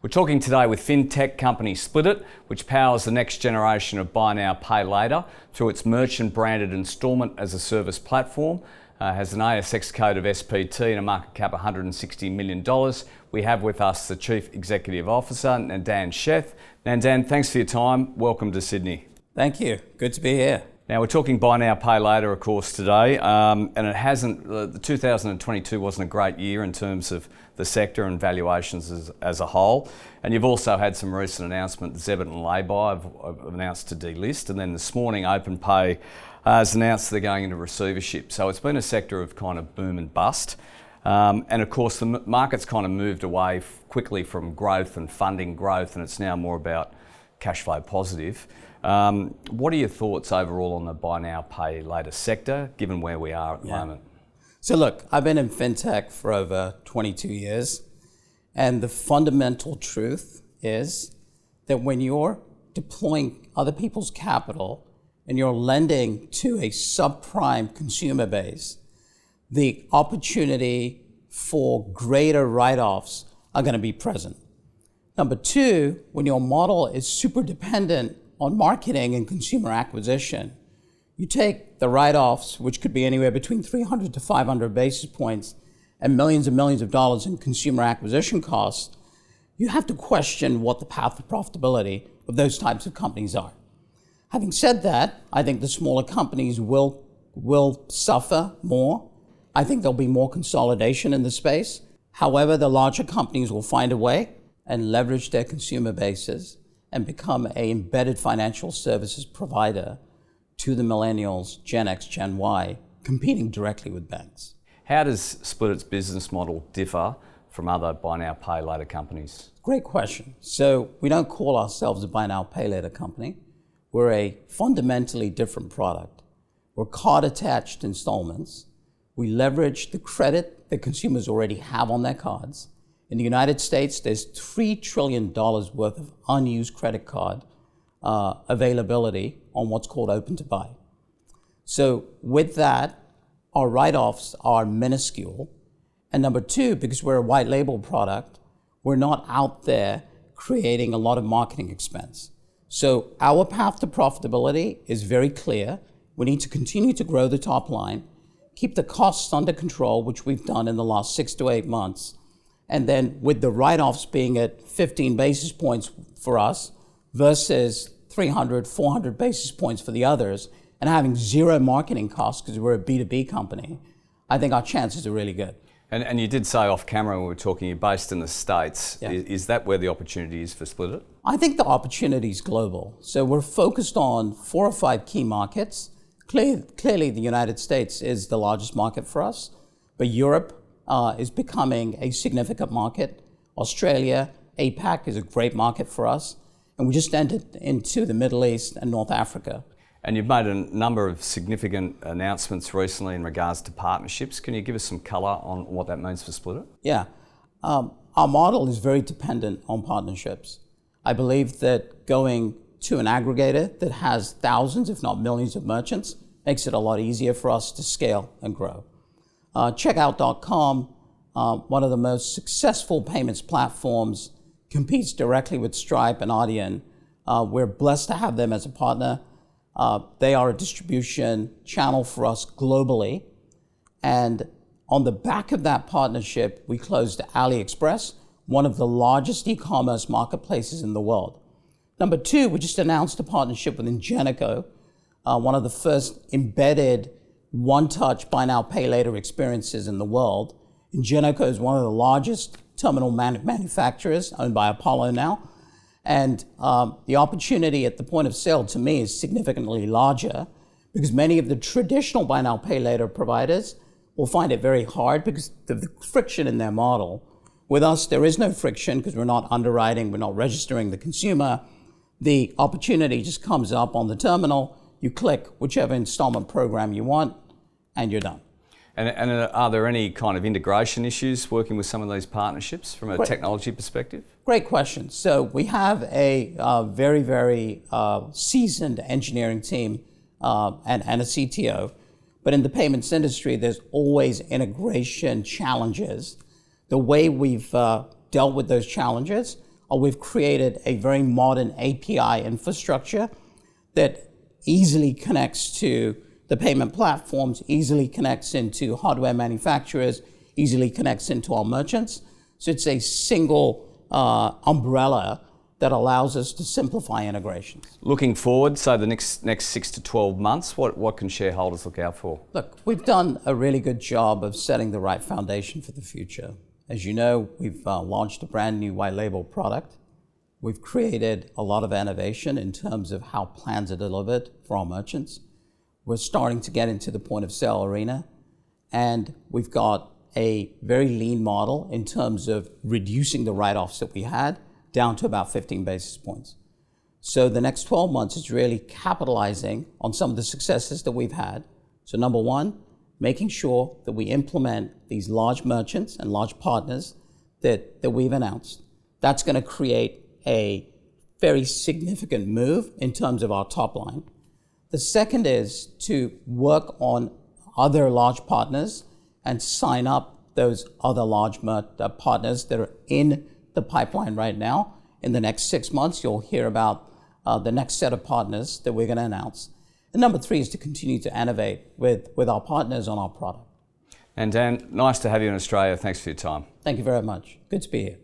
We're talking today with fintech company Splitit, which powers the next generation of buy now, pay later through its merchant-branded instalment as a service platform. Has an ASX code of SPT and a market cap of $160 million. We have with us the Chief Executive Officer, Nandan Sheth. Nandan, thanks for your time. Welcome to Sydney. Thank you. Good to be here. Now, we're talking buy now, pay later, of course, today, and it hasn't, the 2022 wasn't a great year in terms of the sector and valuations as a whole. And you've also had some recent announcements. Zebit and Lay-By have announced to delist, and then this morning OpenPay has announced they're going into receivership. So it's been a sector of kind of boom and bust. And of course, the market's kind of moved away quickly from growth and funding growth, and it's now more about cash flow positive. What are your thoughts overall on the buy now, pay later sector, given where we are at the moment? So look, I've been in fintech for over 22 years, and the fundamental truth is that when you're deploying other people's capital and you're lending to a subprime consumer base, the opportunity for greater write-offs are going to be present. Number two, when your model is super dependent on marketing and consumer acquisition, you take the write-offs, which could be anywhere between 300 to 500 basis points and millions of dollars in consumer acquisition costs, you have to question what the path to profitability of those types of companies are. Having said that, I think the smaller companies will suffer more. I think there'll be more consolidation in the space. However, the larger companies will find a way and leverage their consumer bases and become an embedded financial services provider to the millennials, Gen X, Gen Y, competing directly with banks. How does Splitit's business model differ from other buy now, pay later companies? Great question. So we don't call ourselves a buy now, pay later company. We're a fundamentally different product. We're card-attached installments. We leverage the credit that consumers already have on their cards. In the United States, there's $3 trillion worth of unused credit card availability on what's called open to buy. So with that, our write-offs are minuscule. And number two, because we're a white label product, we're not out there creating a lot of marketing expense. So our path to profitability is very clear. We need to continue to grow the top line, keep the costs under control, which we've done in the last 6 to 8 months. And then with the write-offs being at 15 basis points for us versus 300, 400 basis points for the others, and having zero marketing costs because we're a B2B company, I think our chances are really good. And you did say off camera when we were talking, you're based in the States. Yeah. Is that where the opportunity is for Splitit? I think the opportunity is global. So we're focused on 4 or 5 key markets. Clearly, the United States is the largest market for us, but Europe is becoming a significant market. Australia, APAC is a great market for us. And we just entered into the Middle East and North Africa. And you've made a number of significant announcements recently in regards to partnerships. Can you give us some colour on what that means for Splitit? Yeah. Our model is very dependent on partnerships. I believe that going to an aggregator that has thousands, if not millions of merchants, makes it a lot easier for us to scale and grow. Checkout.com, one of the most successful payments platforms, competes directly with Stripe and Adyen. We're blessed to have them as a partner. They are a distribution channel for us globally. And on the back of that partnership, we closed AliExpress, one of the largest e-commerce marketplaces in the world. Number two, we just announced a partnership with Ingenico, one of the first embedded one-touch buy now, pay later experiences in the world. Ingenico is one of the largest terminal manufacturers, owned by Apollo now. And the opportunity at the point of sale to me is significantly larger because many of the traditional buy now, pay later providers will find it very hard because of the friction in their model. With us, there is no friction because we're not underwriting, we're not registering the consumer. The opportunity just comes up on the terminal, you click whichever installment program you want, and you're done. And are there any kind of integration issues working with some of these partnerships from a technology perspective? Great question. So we have a very seasoned engineering team and a CTO. But in the payments industry, there's always integration challenges. The way we've dealt with those challenges, we've created a very modern API infrastructure that easily connects to the payment platforms, easily connects into hardware manufacturers, easily connects into our merchants. So it's a single umbrella that allows us to simplify integrations. Looking forward, so the next 6 to 12 months, what can shareholders look out for? Look, we've done a really good job of setting the right foundation for the future. As you know, we've launched a brand new white label product. We've created a lot of innovation in terms of how plans are delivered for our merchants. We're starting to get into the point of sale arena, and we've got a very lean model in terms of reducing the write-offs that we had down to about 15 basis points. So the next 12 months is really capitalizing on some of the successes that we've had. So number one, making sure that we implement these large merchants and large partners that we've announced. That's going to create a very significant move in terms of our top line. The second is to work on other large partners and sign up those other large partners that are in the pipeline right now. In the next 6 months, you'll hear about the next set of partners that we're going to announce. And number three is to continue to innovate with our partners on our product. And Dan, nice to have you in Australia. Thanks for your time. Thank you very much. Good to be here.